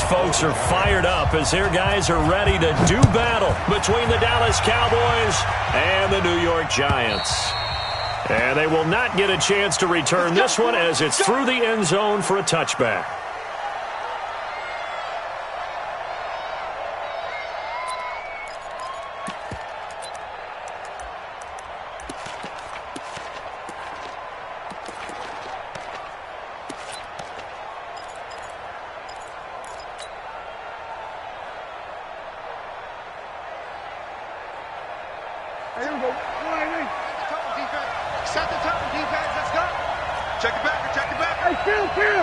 folks are fired up as their guys are ready to do battle between the Dallas Cowboys and the New York Giants. And they will not get a chance to return this one as it's through the end zone for a touchback. Here we go. Set the tone, defense. Let's go. Check it back. Check it back. Hey, kill.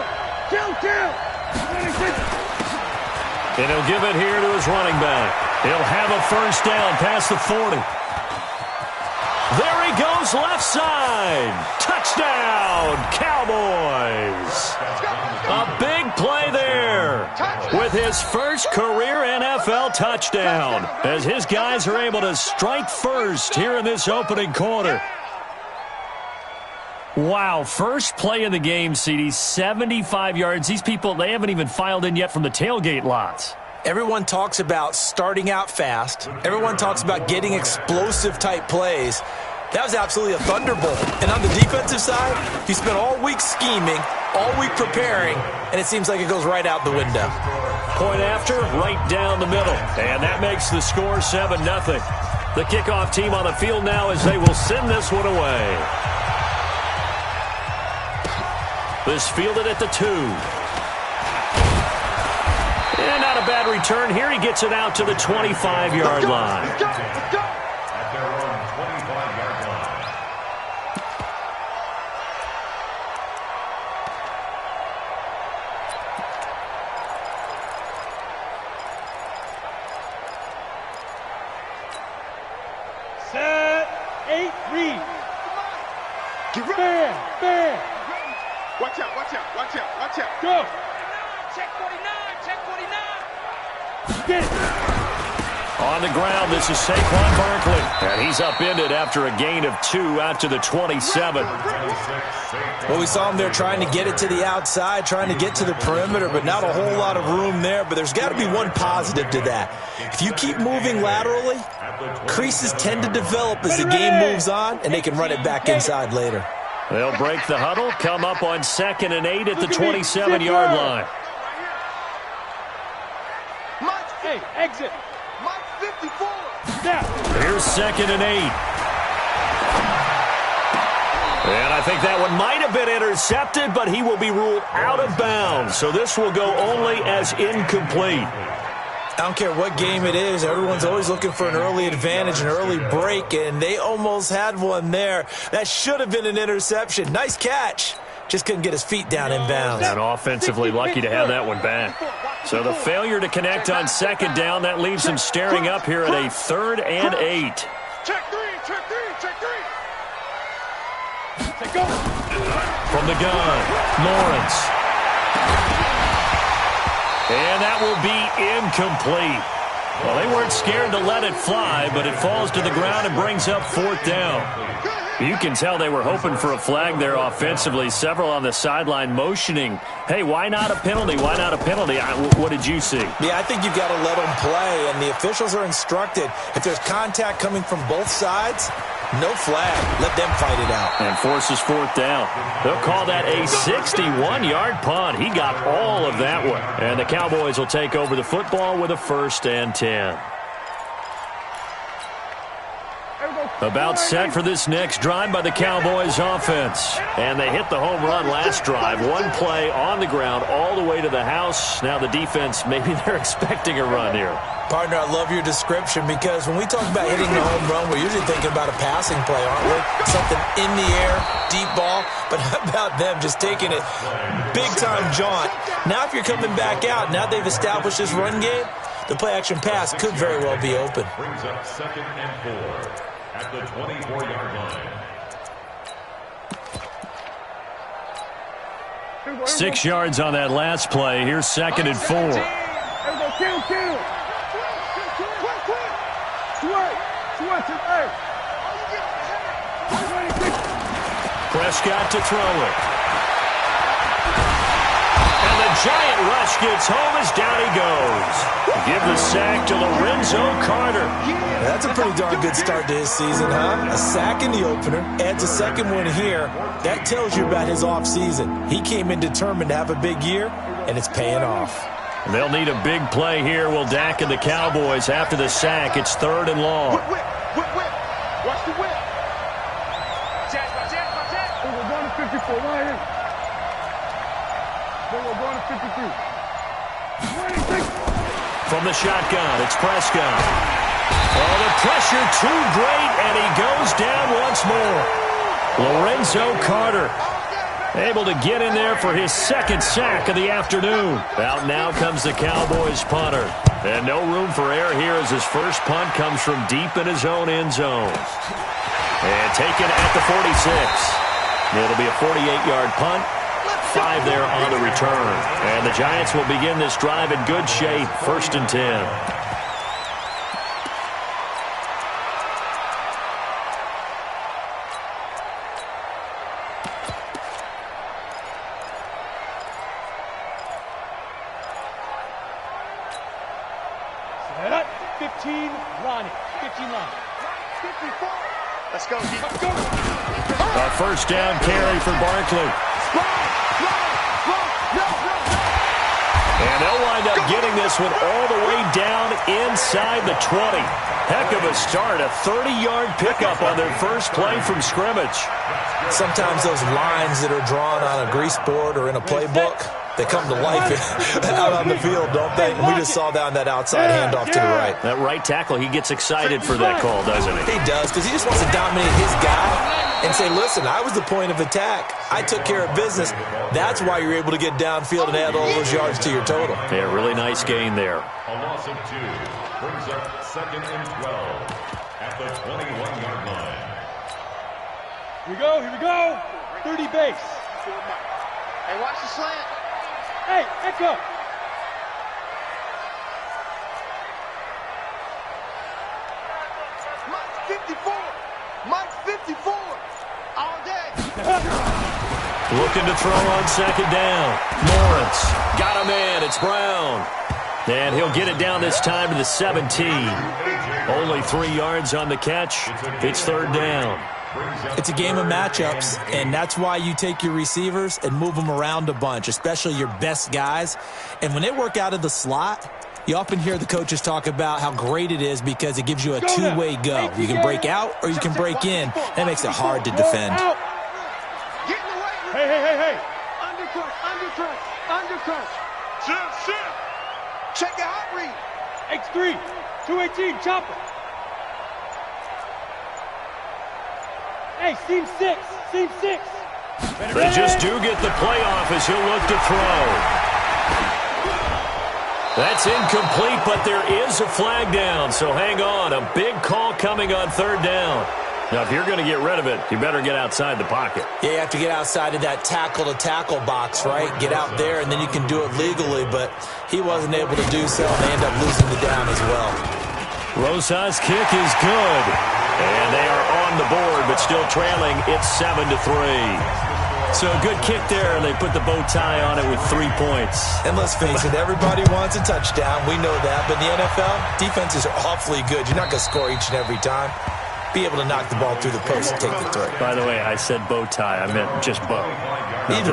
And he'll give it here to his running back. He'll have a first down past the 40. There he goes, left side. Touchdown, Cowboys. A big play there with his first career NFL touchdown as his guys are able to strike first here in this opening quarter. Wow, first play of the game, CD, 75 yards. These people, they haven't even filed in yet from the tailgate lots. Everyone talks about starting out fast. Everyone talks about getting explosive-type plays. That was absolutely a thunderbolt. And on the defensive side, he spent all week scheming, all week preparing, and it seems like it goes right out the window. Point after, right down the middle. And that makes the score 7-0. The kickoff team on the field now as they will send this one away. This fielded at the 2. And not a bad return here. He gets it out to the 25-yard line. Let's go. At their own 25-yard line. Set, 8, read. Get ready. Bam. Watch out. Go. Check 49. Get it. On the ground, this is Saquon Barkley. And he's upended after a gain of 2 out to the 27. Well, we saw him there trying to get it to the outside, trying to get to the perimeter, but not a whole lot of room there. But there's got to be one positive to that. If you keep moving laterally, creases tend to develop as the game moves on, and they can run it back inside later. They'll break the huddle, come up on 2nd and 8 at the 27-yard line. Hey, exit. Mike 54. Now. Here's 2nd and 8. And I think that one might have been intercepted, but he will be ruled out of bounds. So this will go only as incomplete. I don't care what game it is. Everyone's always looking for an early advantage, an early break, and they almost had one there. That should have been an interception. Nice catch. Just couldn't get his feet down in bounds. And offensively lucky to have that one back. So the failure to connect on 2nd down, that leaves him staring up here at a 3rd and 8. Check 3. Take go. From the gun, Lawrence. And that will be incomplete. Well, they weren't scared to let it fly, but it falls to the ground and brings up 4th down. You can tell they were hoping for a flag there offensively. Several on the sideline motioning, hey, why not a penalty? Why not a penalty? What did you see? Yeah, I think you've got to let them play, and the officials are instructed. If there's contact coming from both sides, no flag. Let them fight it out. And forces 4th down. They'll call that a 61-yard punt. He got all of that one. And the Cowboys will take over the football with a 1st and 10. About set for this next drive by the Cowboys offense. And they hit the home run last drive. One play on the ground all the way to the house. Now the defense, maybe they're expecting a run here. Partner, I love your description because when we talk about hitting the home run, we're usually thinking about a passing play, aren't we? Something in the air, deep ball. But how about them just taking it big-time jaunt? Now if you're coming back out, now they've established this run game, the play-action pass could very well be open. Brings up 2nd and 4 at the 24-yard line. 6 yards on that last play. Here's 2nd and 4. Kill. Prescott to throw it. And the giant rush gets home as down he goes. Give the sack to Lorenzo Carter. That's a pretty darn good start to his season, huh? A sack in the opener, adds a second one here. That tells you about his offseason. He came in determined to have a big year, and it's paying off. They'll need a big play here. Will Dak and the Cowboys after the sack. It's 3rd and long. Whip. Watch the whip. We're going to 54. Right here. We're going to 53. From the shotgun, it's Prescott. Oh, the pressure too great, and he goes down once more. Lorenzo Carter able to get in there for his 2nd sack of the afternoon. Out now comes the Cowboys punter. And no room for error here as his first punt comes from deep in his own end zone. And taken at the 46. It'll be a 48-yard punt. 5 there on the return. And the Giants will begin this drive in good shape. 1st and 10. Set up. 15, Ronnie. 15 line. 54. Let's go. A first down carry for Barkley. And they'll wind up getting this one all the way down inside the 20. Heck of a start. A 30-yard pickup on their first play from scrimmage. Sometimes those lines that are drawn on a grease board or in a playbook, they come to life out on the field, don't they? And we just saw that on that outside handoff to the right. That right tackle, he gets excited for that call, doesn't he? He does, because he just wants to dominate his guy and say, listen, I was the point of attack. I took care of business. That's why you're able to get downfield and add all those yards to your total. Yeah, really nice gain there. A loss of 2 brings up 2nd and 12 at the 21-yard line. Here we go. 30 base. Hey, watch the slant. Hey, Echo. Mike's 54. All day. Looking to throw on 2nd down. Lawrence got him in. It's Brown. And he'll get it down this time to the 17. Only 3 yards on the catch. It's 3rd down. It's a game of matchups, and that's why you take your receivers and move them around a bunch, especially your best guys. And when they work out of the slot, you often hear the coaches talk about how great it is because it gives you a two-way go. You can break out or you can break in. That makes it hard to defend. Hey. Undercut. Shift. Check the hot read. X3, 218, chopper. Hey, seam 6. They just do get the playoff as he'll look to throw. That's incomplete, but there is a flag down, so hang on. A big call coming on 3rd down. Now, if you're going to get rid of it, you better get outside the pocket. Yeah, you have to get outside of that tackle-to-tackle box, right? Get out there, and then you can do it legally, but he wasn't able to do so, and they end up losing the down as well. Rosa's kick is good. And they are on the board, but still trailing. It's 7-3. So a good kick there, and they put the bow tie on it with 3 points. And let's face it, everybody wants a touchdown. We know that. But in the NFL, defenses are awfully good. You're not going to score each and every time. Be able to knock the ball through the post and take the three. By the way, I said bow tie. I meant just bow.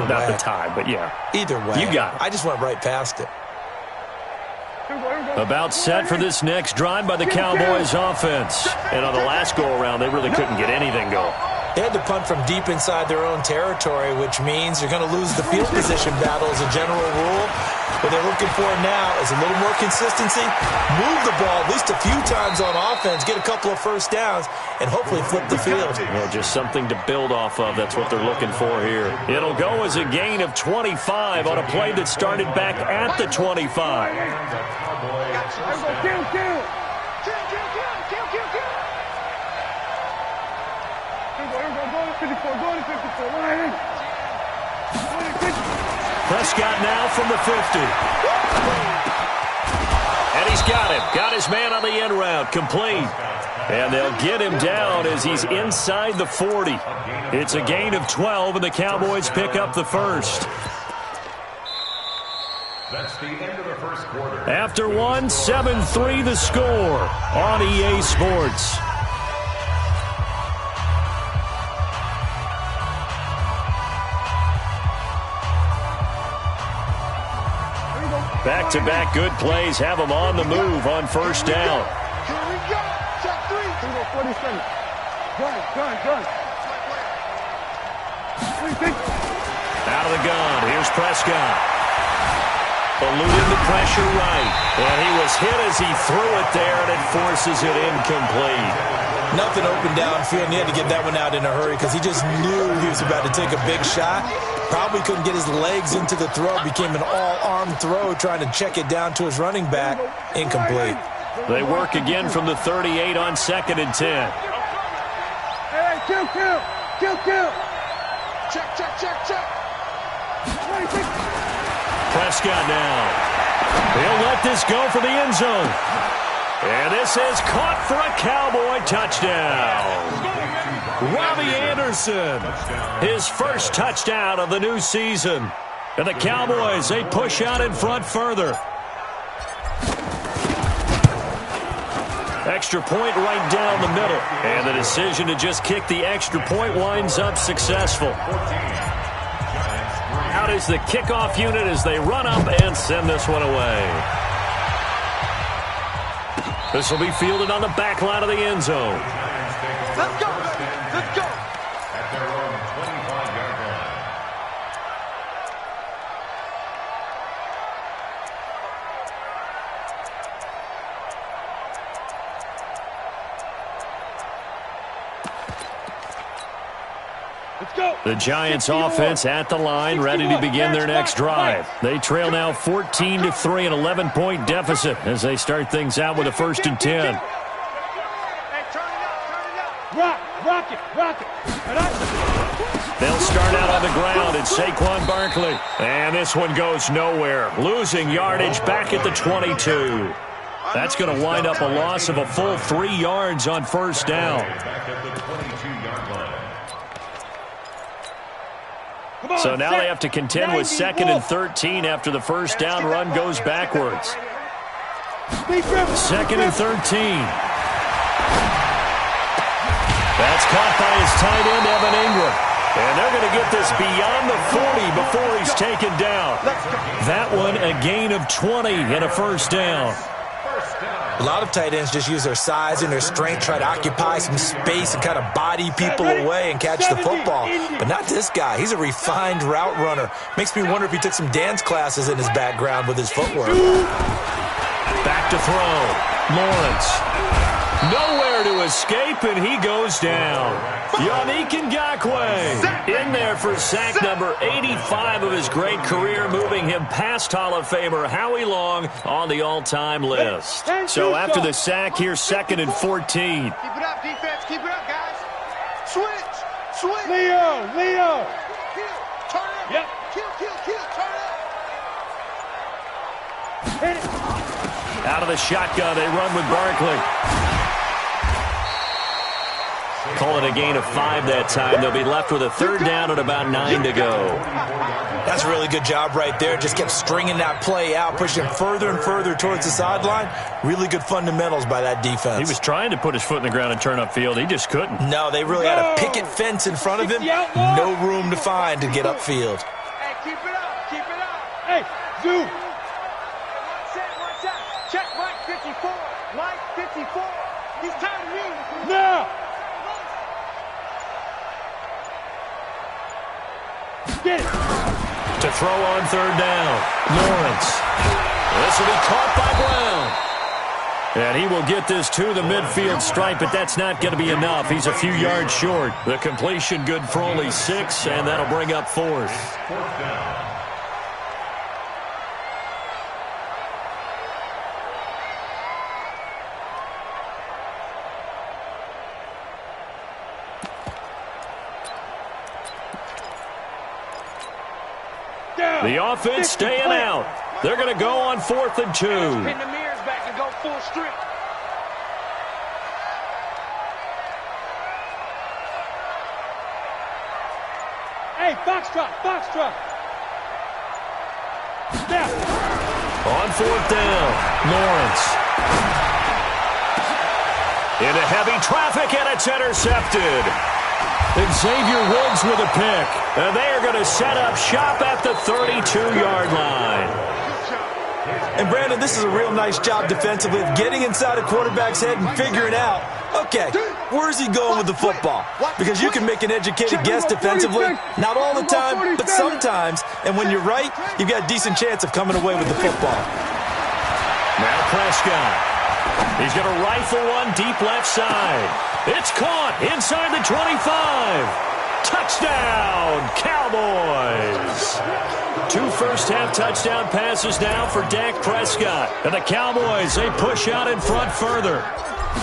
Not the tie, but yeah. Either way. You got it. I just went right past it. About set for this next drive by the Cowboys offense. And on the last go-around, they really couldn't get anything going. They had to punt from deep inside their own territory, which means you're going to lose the field position battle as a general rule. What they're looking for now is a little more consistency, move the ball at least a few times on offense, get a couple of first downs, and hopefully flip the field. Well, just something to build off of. That's what they're looking for here. It'll go as a gain of 25 on a play that started back at the 25. Kill. Prescott now from the 50. And he's got him. Got his man on the end route. Complete. And they'll get him down as he's inside the 40. It's a gain of 12, and the Cowboys pick up the first. That's the end of the first quarter. After one, 7-3 the score on EA Sports. Back-to-back good plays have them on the move on first down. Here we go. Check 3. 47. Gun. Out of the gun. Here's Prescott. Eluding the pressure right. And he was hit as he threw it there, and it forces it incomplete. Nothing open downfield, and he had to get that one out in a hurry because he just knew he was about to take a big shot. Probably couldn't get his legs into the throw. Became an all-arm throw, trying to check it down to his running back. Incomplete. They work again from the 38 on 2nd and 10. Hey, kill. Check. Prescott now. He'll let this go for the end zone. And this is caught for a Cowboy touchdown. Robbie Anderson, his first touchdown of the new season. And the Cowboys, they push out in front further. Extra point right down the middle. And the decision to just kick the extra point winds up successful. Out is the kickoff unit as they run up and send this one away. This will be fielded on the back line of the end zone. Let's go. At their own 25-yard line. Let's go. The Giants offense at the line, ready to begin their next drive. They trail now 14-3, an 11-point deficit as they start things out with a 1st and 10. Rock it. They'll start out on the ground, it's Saquon Barkley. And this one goes nowhere, losing yardage back at the 22. That's going to wind up a loss of a full 3 yards on first down. Back at the 22-yard line. So now they have to contend with 2nd and 13 after the first down run goes backwards. 2nd and 13. That's caught by his tight end, Evan Ingram. And they're going to get this beyond the 40 before he's taken down. That one, a gain of 20 and a first down. A lot of tight ends just use their size and their strength, try to occupy some space and kind of body people away and catch the football. But not this guy. He's a refined route runner. Makes me wonder if he took some dance classes in his background with his footwork. Back to throw. Lawrence. Nowhere to escape, and he goes down. Yannick Ngakoue in there for sack number 85 of his great career, moving him past Hall of Famer Howie Long on the all-time list. So after the sack, here's 2nd and 14. Keep it up, defense. Keep it up, guys. Switch. Leo. Kill. Turn up. Yep. Kill. Turn up. Hit it. Out of the shotgun, they run with Barkley. Call it a gain of 5 that time. They'll be left with a 3rd down and about 9 to go. That's a really good job right there. Just kept stringing that play out, pushing further and further towards the sideline. Really good fundamentals by that defense. He was trying to put his foot in the ground and turn upfield. He just couldn't. No, they really had a picket fence in front of him. No room to find to get upfield. Hey, keep it up. Hey, Zoo. One set. Check Mike 54. Mike 54. He's tired of me. No. Get it. To throw on 3rd down. Lawrence. This will be caught by Brown. And he will get this to the midfield stripe, but that's not going to be enough. He's a few yards short. The completion good for only 6, and that'll bring up 4th. 4th down. The offense staying out. They're going to go on 4th and 2. Pin the mirrors back and go full strip. Hey, foxtrot. Now. On fourth down, Lawrence. Into heavy traffic, and it's intercepted. Xavier Woods with a pick. And they are going to set up shop at the 32-yard line. And, Brandon, this is a real nice job defensively of getting inside a quarterback's head and figuring out, okay, where's he going with the football? Because you can make an educated guess defensively, not all the time, but sometimes. And when you're right, you've got a decent chance of coming away with the football. Now Prescott. He's going to rifle one deep left side. It's caught inside the 25. Touchdown, Cowboys. 2 first-half touchdown passes now for Dak Prescott. And the Cowboys, they push out in front further.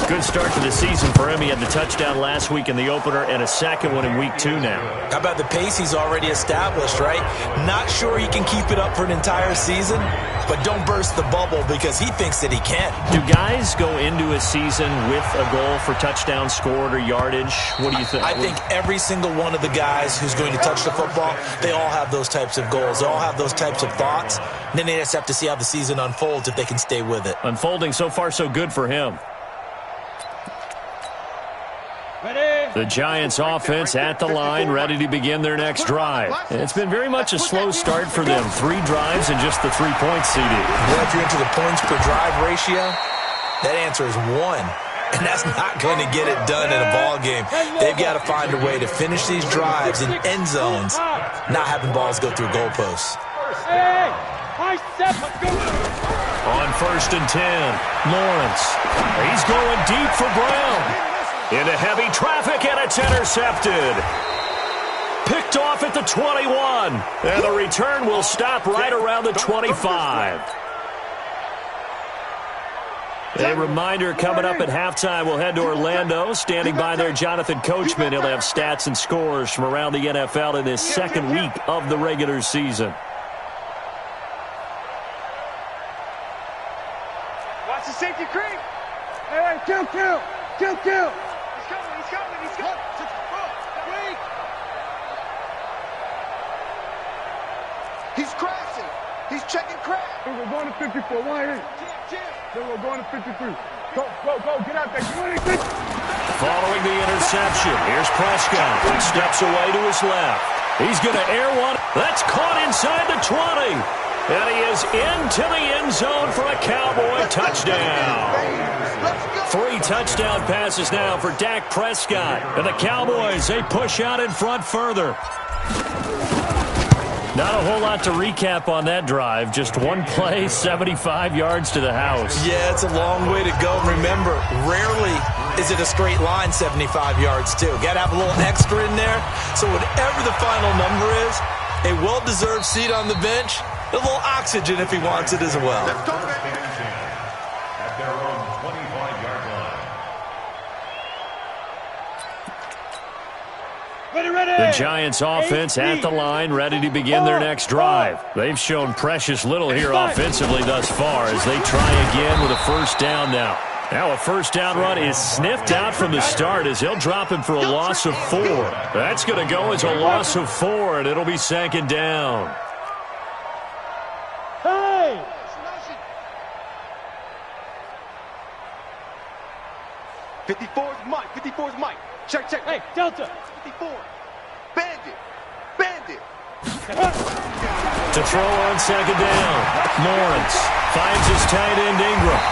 Good start to the season for him. He had the touchdown last week in the opener and a second one in week 2 now. How about the pace he's already established, right? Not sure he can keep it up for an entire season, but don't burst the bubble because he thinks that he can. Do guys go into a season with a goal for touchdown scored or yardage? What do you think? I think every single one of the guys who's going to touch the football, they all have those types of goals. They all have those types of thoughts. And then they just have to see how the season unfolds if they can stay with it. Unfolding so far so good for him. The Giants offense at the line, ready to begin their next drive. And it's been very much a slow start for them. 3 drives and just the 3 points, CD. Well, if you're into the points per drive ratio, that answer is 1. And that's not going to get it done in a ball game. They've got to find a way to finish these drives in end zones, not having balls go through goalposts. On first and 10, Lawrence. He's going deep for Brown. Into heavy traffic, and it's intercepted. Picked off at the 21. And the return will stop right around the 25. A reminder coming up at halftime, we'll head to Orlando. Standing by there, Jonathan Coachman. He'll have stats and scores from around the NFL in this second week of the regular season. Watch the safety creep. Hey, kill. He's coming. Wait. He's crashing. He's checking crash. We're going to 54. Why ain't? Then we're going to 53. Go. Get out there. Following the interception, here's Prescott. He steps away to his left. He's going to air one. That's caught inside the 20. And he is into the end zone for a Cowboy touchdown. 3 touchdown passes now for Dak Prescott. And the Cowboys, they push out in front further. Not a whole lot to recap on that drive. Just one play, 75 yards to the house. Yeah, it's a long way to go. Remember, rarely is it a straight line 75 yards, too. Got to have a little extra in there. So whatever the final number is, a well-deserved seat on the bench, a little oxygen if he wants it as well. At their own 25-yard line. The Giants offense at the line, ready to begin their next drive. They've shown precious little here offensively thus far as they try again with a first down now. Now a first down run is sniffed out from the start as he'll drop him for a loss of 4. That's going to go as a loss of 4, and it'll be second down. 54's Mike. 54's Mike. Check. Hey, Delta. 54. Bandit. To throw on second down. Lawrence finds his tight end Ingram.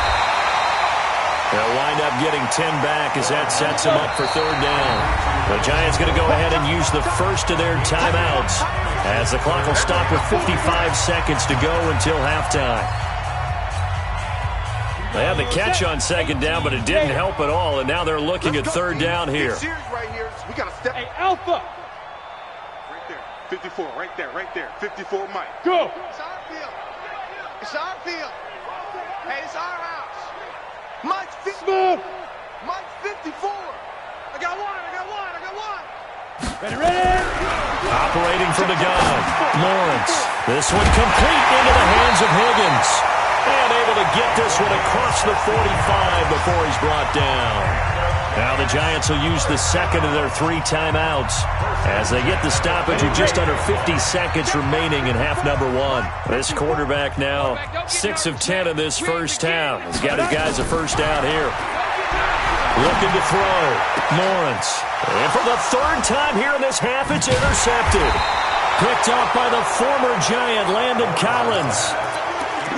They'll wind up getting 10 back as that sets him up for third down. The Giants going to go ahead and use the first of their timeouts as the clock will stop with 55 seconds to go until halftime. They had the catch on second down, but it didn't help at all, and now they're looking at third down here. We got to step. Hey, Alpha. Right there. 54, right there. 54, Mike. Go. It's our field. Hey, it's our house. Mike's 54. Mike's 54. I got one. Ready. Operating from the gun. Lawrence. This one complete into the hands of Higgins. And able to get this one across the 45 before he's brought down. Now the Giants will use the second of their 3 timeouts as they get the stoppage with just under 50 seconds remaining in half number 1. This quarterback now 6 of 10 in this first half. He's got his guys a first down here. Looking to throw. Lawrence. And for the 3rd time here in this half, it's intercepted. Picked off by the former Giant, Landon Collins.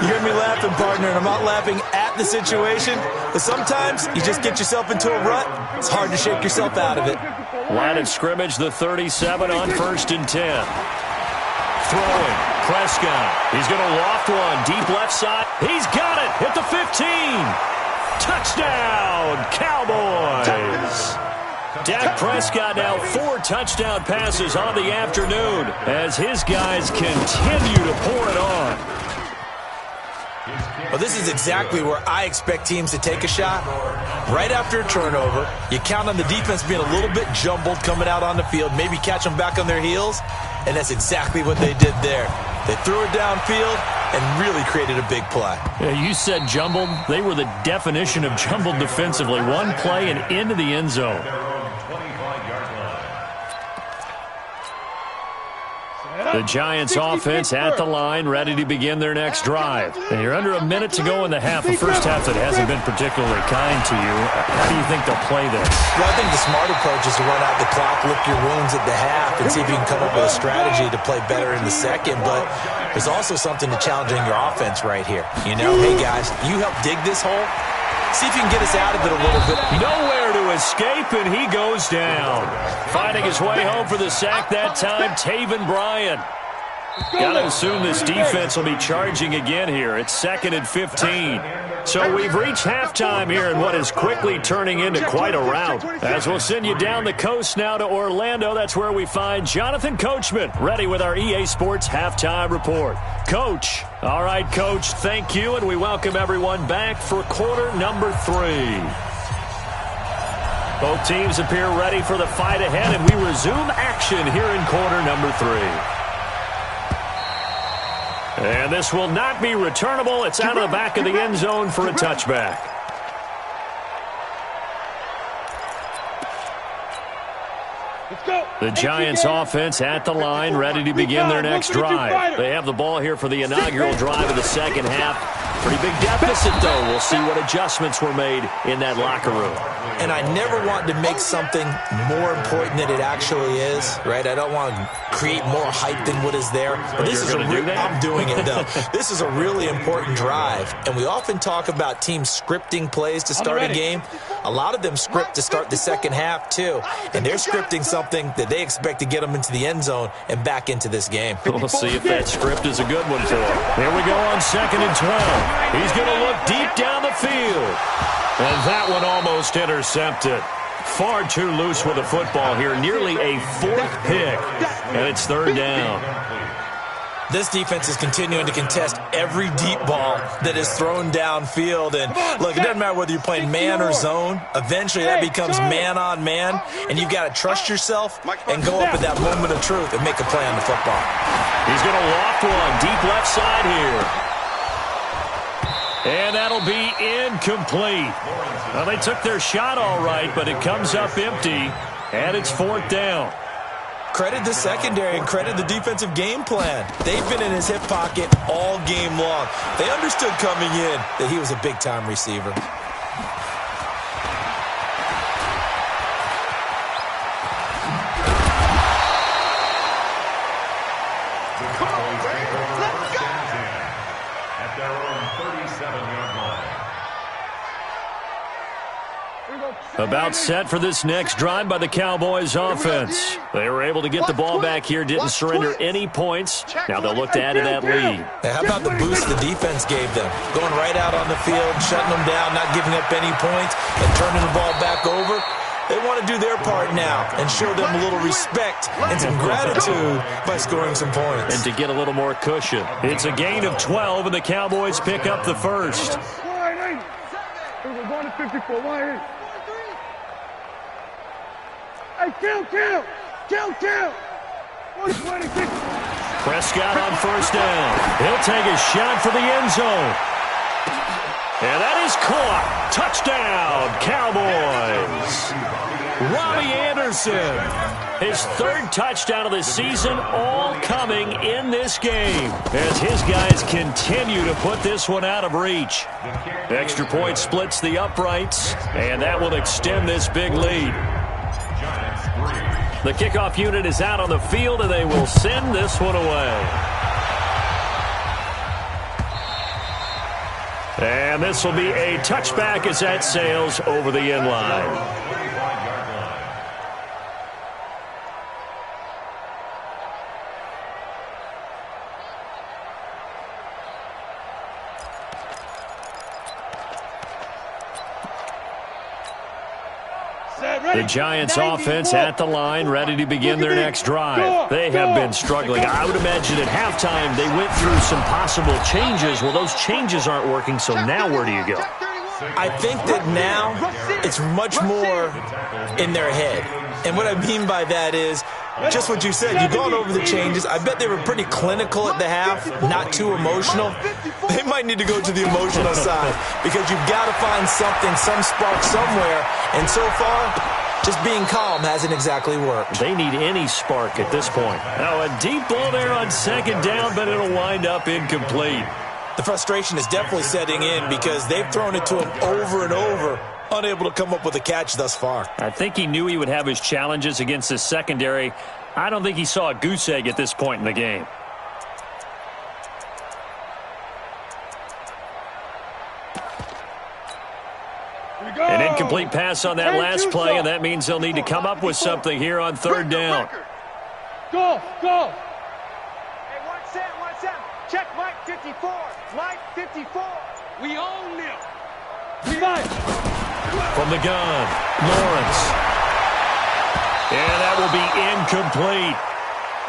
You hear me laughing, partner, and I'm not laughing at the situation, but sometimes you just get yourself into a rut. It's hard to shake yourself out of it. Line of scrimmage, the 37 on 1st and 10. Throwing. Prescott. He's going to loft one. Deep left side. He's got it. Hit the 15. Touchdown, Cowboys. Dak Prescott now 4 touchdown passes on the afternoon as his guys continue to pour it on. Well, this is exactly where I expect teams to take a shot. Right after a turnover, you count on the defense being a little bit jumbled coming out on the field, maybe catch them back on their heels, and that's exactly what they did there. They threw it downfield and really created a big play. Yeah, you said jumbled. They were the definition of jumbled defensively. One play and into the end zone. The Giants offense at the line, ready to begin their next drive. And you're under a minute to go in the half, a first half that hasn't been particularly kind to you. How do you think they'll play this? Well, I think the smart approach is to run out the clock, lick your wounds at the half, and see if you can come up with a strategy to play better in the second. But there's also something to challenging your offense right here. You know, hey, guys, you help dig this hole. See if you can get us out of it a little bit. Nowhere to escape, and he goes down. Finding his way home for the sack that time, Taven Bryan. Got to assume this defense will be charging again here. It's 2nd and 15. So we've reached halftime here in what is quickly turning into quite a rout. As we'll send you down the coast now to Orlando, that's where we find Jonathan Coachman, ready with our EA Sports Halftime Report. Coach. All right, Coach, thank you, and we welcome everyone back for quarter number 3. Both teams appear ready for the fight ahead, and we resume action here in quarter number 3. And this will not be returnable. It's out of the back of the end zone for a touchback. The Giants offense at the line, ready to begin their next drive. They have the ball here for the inaugural drive of the second half. Pretty big deficit, though. We'll see what adjustments were made in that locker room. And I never want to make something more important than it actually is, right? I don't want to create more hype than what is there. But this is I'm doing it, though. This is a really important drive. And we often talk about teams scripting plays to start a game. A lot of them script to start the second half, too. And they're scripting something that they expect to get them into the end zone and back into this game. We'll see if that script is a good one for them. Here we go on 2nd and 12. He's going to look deep down the field. And that one almost intercepted. Far too loose with the football here. Nearly a 4th pick. And it's 3rd down. This defense is continuing to contest every deep ball that is thrown downfield. And, look, it doesn't matter whether you're playing man or zone. Eventually, that becomes man-on-man. And you've got to trust yourself and go up at that moment of truth and make a play on the football. He's going to loft one deep left side here. And that'll be incomplete. Well, they took their shot all right, but it comes up empty, and it's 4th down. Credit the secondary and credit the defensive game plan. They've been in his hip pocket all game long. They understood coming in that he was a big-time receiver. About set for this next drive by the Cowboys offense. They were able to get the ball back here, didn't surrender any points. Now they'll look to add to that lead. How about the boost the defense gave them? Going right out on the field, shutting them down, not giving up any points, and turning the ball back over. They want to do their part now and show them a little respect and some gratitude by scoring some points. And to get a little more cushion. It's a gain of 12, and the Cowboys pick up the first. We're going to 54. Hey, kill! Prescott on 1st down. He'll take a shot for the end zone. And that is caught. Touchdown, Cowboys. Robbie Anderson, his third touchdown of the season, all coming in this game as his guys continue to put this one out of reach. Extra point splits the uprights, and that will extend this big lead. The kickoff unit is out on the field, and they will send this one away. And this will be a touchback as that sails over the end line. The Giants offense at the line, ready to begin their next drive. They have been struggling. I would imagine at halftime they went through some possible changes. Well, those changes aren't working, so now where do you go? I think that now it's much more in their head. And what I mean by that is just what you said. You've gone over the changes. I bet they were pretty clinical at the half, not too emotional. They might need to go to the emotional side because you've got to find something, some spark somewhere. And so far, just being calm hasn't exactly worked. They need any spark at this point. Now, a deep ball there on second down, but it'll wind up incomplete. The frustration is definitely setting in because they've thrown it to him over and over, unable to come up with a catch thus far. I think he knew he would have his challenges against his secondary. I don't think he saw a goose egg at this point in the game. An incomplete pass on that last play, and that means they'll need to come up with something here on third down. Go. Hey, 1-7. Check Mike 54. Mike 54. We own them. From the gun, Lawrence. And that will be incomplete.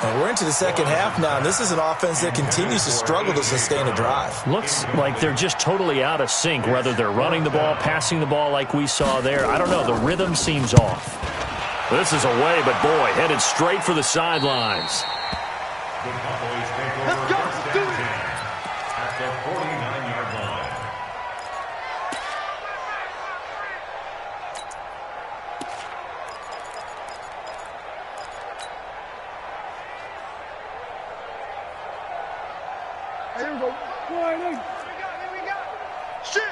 And we're into the second half now, and this is an offense that continues to struggle to sustain a drive. Looks like they're just totally out of sync, whether they're running the ball, passing the ball like we saw there. I don't know. The rhythm seems off. This is away, but boy, headed straight for the sidelines. Let's go. Let's do it. At the 49-yard line. Here we go. Here we go. Shoot.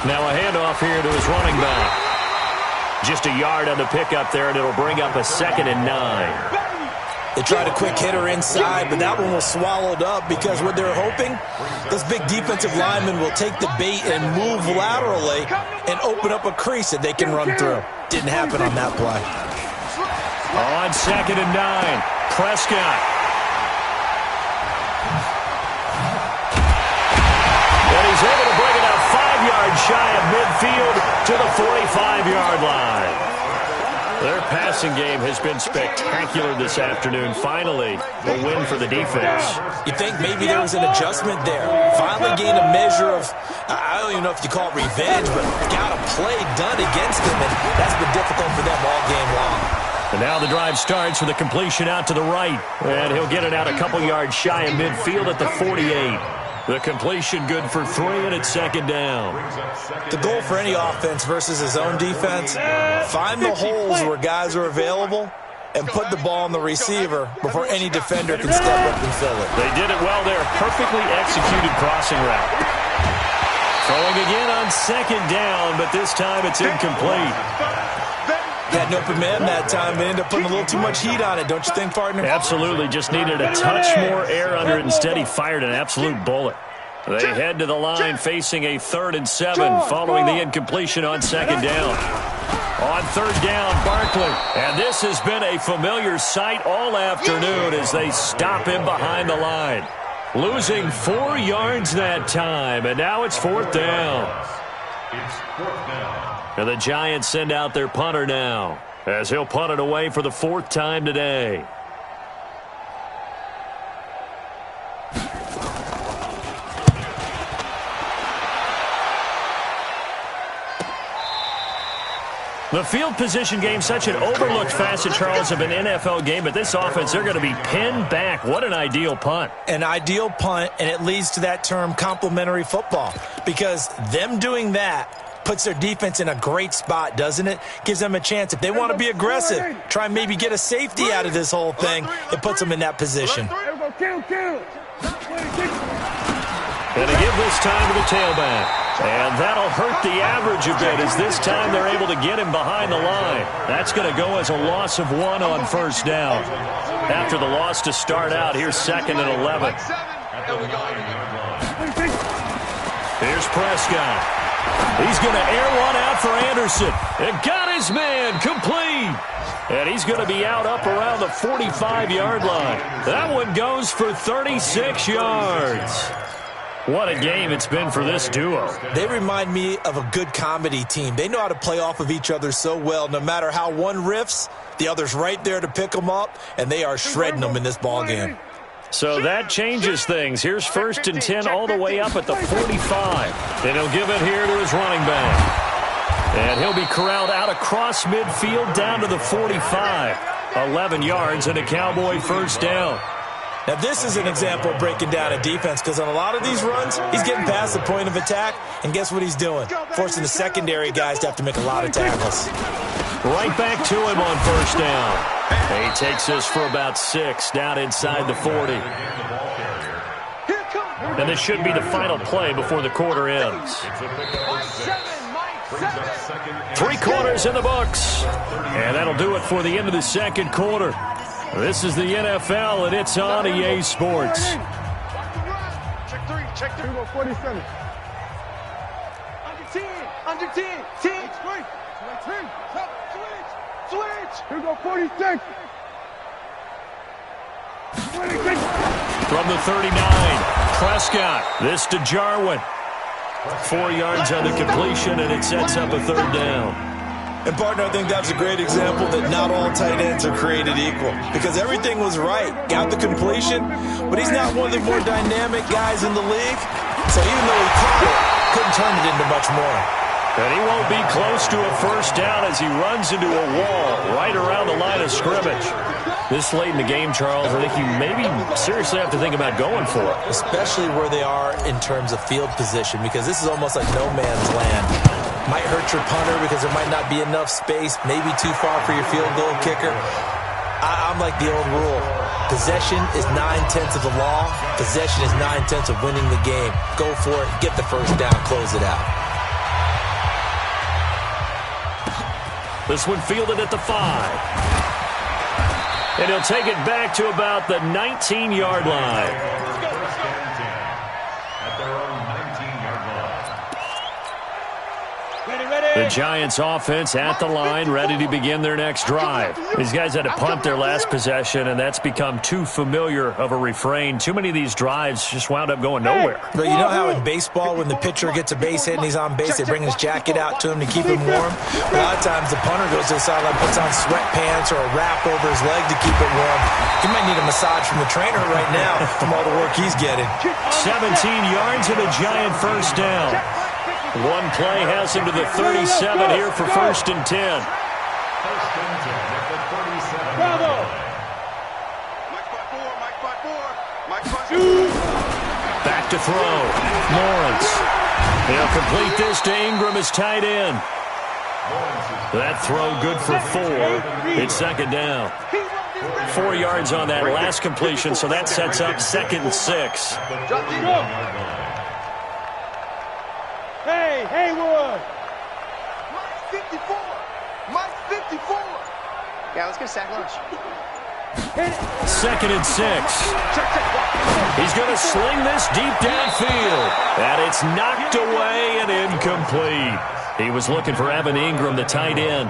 Now a handoff here to his running back. Just a yard on the pickup there, and it'll bring up a 2nd and 9. They tried a quick hitter inside, but that one was swallowed up because what they're hoping, those big defensive linemen will take the bait and move laterally and open up a crease that they can run through. Didn't happen on that play. On 2nd and 9, Prescott. And he's able to bring it out 5 yards shy of midfield to the 45-yard line. Their passing game has been spectacular this afternoon. Finally, a win for the defense. You think maybe there was an adjustment there. Finally gained a measure of, I don't even know if you call it revenge, but got a play done against them, and that's been difficult for them all game long. And now the drive starts with a completion out to the right. And he'll get it out a couple yards shy of midfield at the 48. The completion good for 3, and it's 2nd down. The goal for any offense versus his own defense, find the holes where guys are available and put the ball on the receiver before any defender can step up and fill it. They did it well there. Perfectly executed crossing route. Throwing again on 2nd down, but this time it's incomplete. Had an open man that time, but ended up putting a little too much heat on it, don't you think, partner? Absolutely. Just needed a touch more air under it. Instead, he fired an absolute bullet. They head to the line facing a 3rd and 7 following the incompletion on 2nd down. On 3rd down, Barkley. And this has been a familiar sight all afternoon as they stop him behind the line. Losing 4 yards that time, and now it's 4th down. It's 4th down. And the Giants send out their punter now, as he'll punt it away for the 4th time today. The field position game, such an overlooked facet, Charles, of an NFL game, but this offense, they're going to be pinned back. What an ideal punt. An ideal punt, and it leads to that term complementary football, because them doing that puts their defense in a great spot, doesn't it? Gives them a chance. If they want to be aggressive, try and maybe get a safety out of this whole thing, it puts them in that position. And they give this time to the tailback. And that'll hurt the average a bit, as this time they're able to get him behind the line. That's going to go as a loss of 1 on first down. After the loss to start out, here's 2nd and 11. Here's Prescott. He's going to air one out for Anderson. And got his man complete. And he's going to be out up around the 45-yard line. That one goes for 36 yards. What a game it's been for this duo. They remind me of a good comedy team. They know how to play off of each other so well. No matter how one riffs, the other's right there to pick them up, and they are shredding them in this ball game. So that changes things. Here's 1st and 10 all the way up at the 45. Then he'll give it here to his running back. And he'll be corralled out across midfield down to the 45. 11 yards and a Cowboy first down. Now, this is an example of breaking down a defense, because on a lot of these runs, he's getting past the point of attack, and guess what he's doing? Forcing the secondary guys to have to make a lot of tackles. Right back to him on first down. He takes us for about 6 down inside the 40. And this should be the final play before the quarter ends. 3 quarters in the books. And that'll do it for the end of the second quarter. This is the NFL, and it's on EA Sports. Check 3, check 3. Go 47. Under 10. Switch. Here go 46. 26. From the 39, Prescott. This to Jarwin. 4 yards on the completion, and it sets up a 3rd down. And, partner, I think that's a great example that not all tight ends are created equal, because everything was right. Got the completion, but he's not one of the more dynamic guys in the league. So even though he caught it, couldn't turn it into much more. And he won't be close to a first down as he runs into a wall right around the line of scrimmage. This late in the game, Charles, I think you maybe seriously have to think about going for it. Especially where they are in terms of field position, because this is almost like no man's land. Might hurt your punter because there might not be enough space, maybe too far for your field goal kicker. I'm like the old rule. Possession is 9/10 of the law. Possession is 9/10 of winning the game. Go for it, get the first down, close it out. This one fielded at the 5. And he'll take it back to about the 19-yard line. The Giants offense at the line, ready to begin their next drive. These guys had to punt their last possession, and that's become too familiar of a refrain. Too many of these drives just wound up going nowhere. But you know how in baseball, when the pitcher gets a base hit and he's on base, they bring his jacket out to him to keep him warm? A lot of times the punter goes to the sideline, puts on sweatpants or a wrap over his leg to keep it warm. He might need a massage from the trainer right now from all the work he's getting. 17 yards and a Giant first down. One play has him to the 37 here for 1st and 10. Bravo. Back to throw. Lawrence. He'll complete this to Ingram as tight end. That throw good for 4. It's 2nd down. 4 yards on that last completion, so that sets up 2nd and 6. Hey, Haywood. Mike 54. Mike 54. Yeah, let's get a sack lunch. 2nd and 6. He's going to sling this deep downfield. And it's knocked away and incomplete. He was looking for Evan Ingram, the tight end.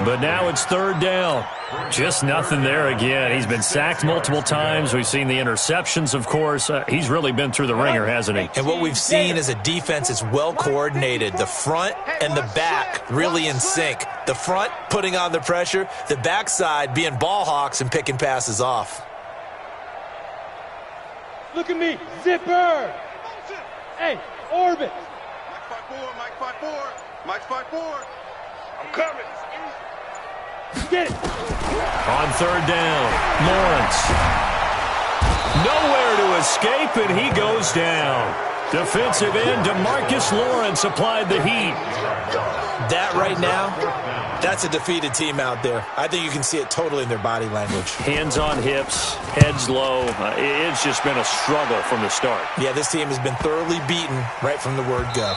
But now it's 3rd down. Just nothing there again. He's been sacked multiple times. We've seen the interceptions, of course. He's really been through the ringer, hasn't he? And what we've seen is a defense that's well coordinated. The front and the back really in sync. The front putting on the pressure. The backside being ball hawks and picking passes off. Look at me. Zipper. Hey, orbit. Mike 54. Mike 54. Mike 54. I'm coming. Get it. On third down, Lawrence. Nowhere to escape, and he goes down. Defensive end DeMarcus Lawrence applied the heat. That right now, that's a defeated team out there. I think you can see it totally in their body language. Hands on hips, heads low. It's just been a struggle from the start. Yeah, this team has been thoroughly beaten right from the word go.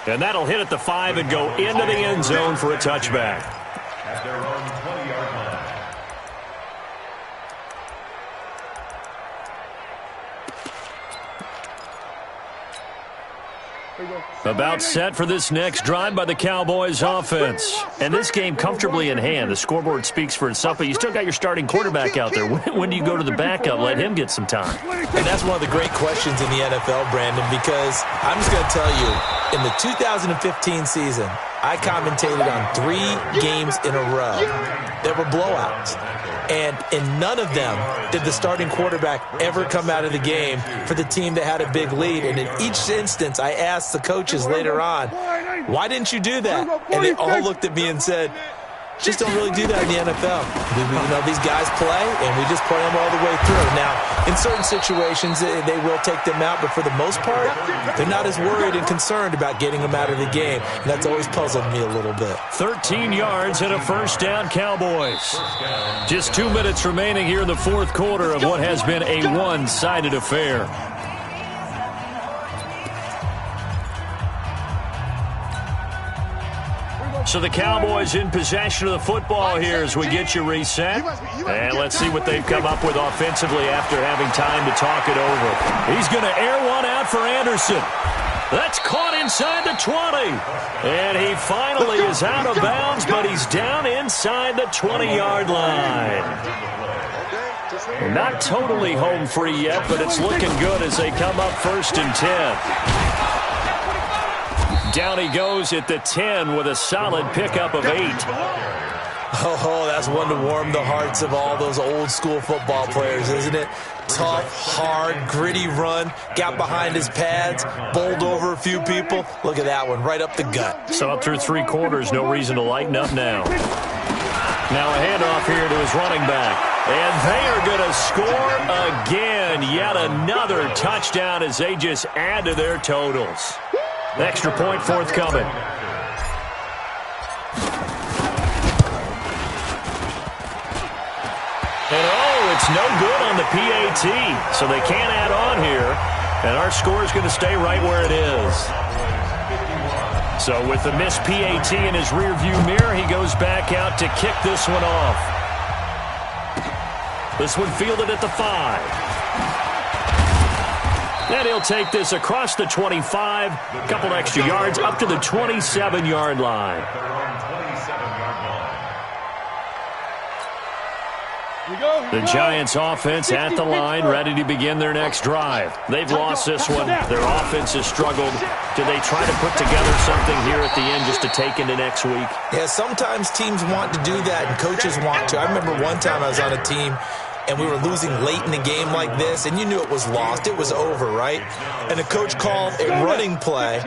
And that'll hit at the 5 and go into the end zone for a touchback. At their own 20-yard line. About set for this next drive by the Cowboys offense. And this game comfortably in hand. The scoreboard speaks for itself, but you still got your starting quarterback out there. When do you go to the backup? Let him get some time. And that's one of the great questions in the NFL, Brandon, because I'm just going to tell you, in the 2015 season, I commentated on 3 games in a row that were blowouts. And in none of them did the starting quarterback ever come out of the game for the team that had a big lead. And in each instance, I asked the coaches later on, why didn't you do that? And they all looked at me and said, just don't really do that in the NFL. These guys play, and we just play them all the way through. Now, in certain situations, they will take them out, but for the most part, they're not as worried and concerned about getting them out of the game. And that's always puzzled me a little bit. 13 yards and a first down, Cowboys. Just 2 minutes remaining here in the fourth quarter of what has been a one-sided affair. So the Cowboys in possession of the football here as we get you reset. And let's see what they've come up with offensively after having time to talk it over. He's going to air one out for Anderson. That's caught inside the 20. And he finally is out of bounds, but he's down inside the 20-yard line. Not totally home free yet, but it's looking good as they come up 1st and 10. Down he goes at the 10 with a solid pickup of 8. Oh, that's one to warm the hearts of all those old school football players, isn't it? Tough, hard, gritty run, got behind his pads, bowled over a few people. Look at that one, right up the gut. So up through 3 quarters, no reason to lighten up now. Now a handoff here to his running back. And they are going to score again. Yet another touchdown as they just add to their totals. Extra point forthcoming. And it's no good on the PAT. So they can't add on here. And our score is going to stay right where it is. So with the missed PAT in his rearview mirror, he goes back out to kick this one off. This one fielded at the 5. And he'll take this across the 25, a couple extra yards, up to the 27-yard line. The Giants offense at the line, ready to begin their next drive. They've lost this one. Their offense has struggled. Do they try to put together something here at the end just to take into next week? Yeah, sometimes teams want to do that and coaches want to. I remember one time I was on a team and we were losing late in the game like this, and you knew it was lost. It was over, right? And the coach called a running play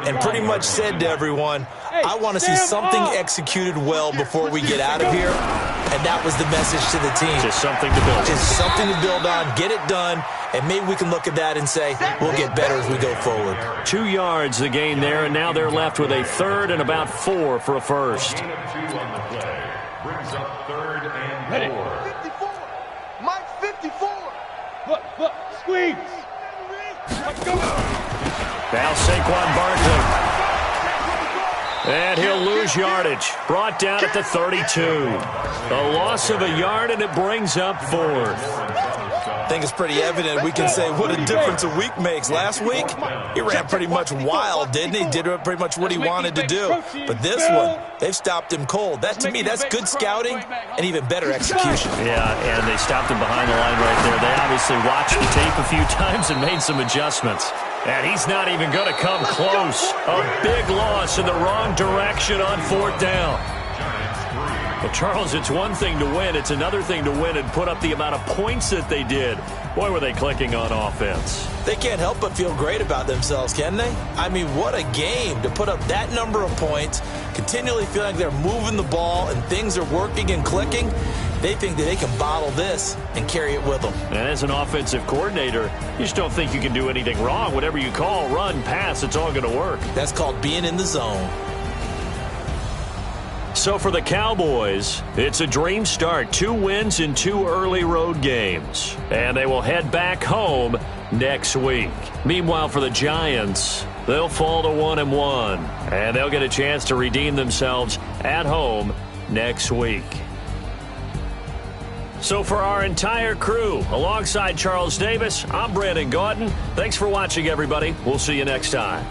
and pretty much said to everyone, I want to see something executed well before we get out of here. And that was the message to the team. Just something to build. Just something to build on, get it done, and maybe we can look at that and say, we'll get better as we go forward. 2 yards the gain there, and now they're left with a 3rd and about 4 for a first. Gain of 2 on the play. Brings up 3rd and 4. 54. Mike, 54. Look, squeeze. Let's go. Now Saquon Barkley. And he'll lose yardage. Brought down at the 32. A loss of a yard, and it brings up 4th. I think it's pretty evident. We can say what a difference a week makes. Last week, he ran pretty much wild, didn't he? Did pretty much what he wanted to do. But this one, they've stopped him cold. That, to me, that's good scouting and even better execution. Yeah, and they stopped him behind the line right there. They obviously watched the tape a few times and made some adjustments. And he's not even going to come close. A big loss in the wrong direction on 4th down. Well, Charles, it's one thing to win. It's another thing to win and put up the amount of points that they did. Boy, were they clicking on offense. They can't help but feel great about themselves, can they? I mean, what a game to put up that number of points, continually feel like they're moving the ball and things are working and clicking. They think that they can bottle this and carry it with them. And as an offensive coordinator, you just don't think you can do anything wrong. Whatever you call, run, pass, it's all going to work. That's called being in the zone. So for the Cowboys, it's a dream start. 2 wins in 2 early road games. And they will head back home next week. Meanwhile, for the Giants, they'll fall to 1-1. And they'll get a chance to redeem themselves at home next week. So for our entire crew, alongside Charles Davis, I'm Brandon Gaudin. Thanks for watching, everybody. We'll see you next time.